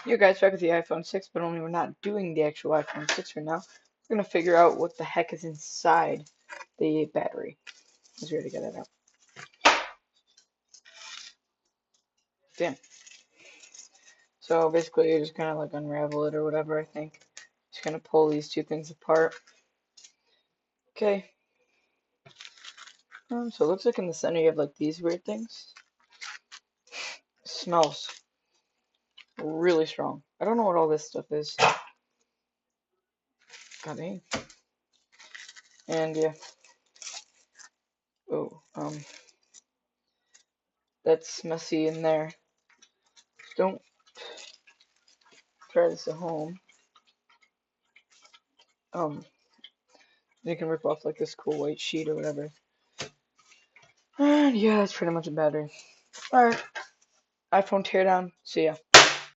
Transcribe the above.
You guys back with the iPhone 6, but only we're not doing the actual iPhone 6 right now. We're gonna figure out what the heck is inside the battery. Let's ready to get it out. Damn. So basically, you're just gonna like unravel it or whatever. I think. Just gonna pull these two things apart. Okay. So it looks like in the center you have like these weird things. Smells really strong. I don't know what all this stuff is. God dang. And yeah. Oh, that's messy in there. Don't try this at home. You can rip off like this cool white sheet or whatever. And yeah, that's pretty much a battery. Alright, iPhone teardown. See ya.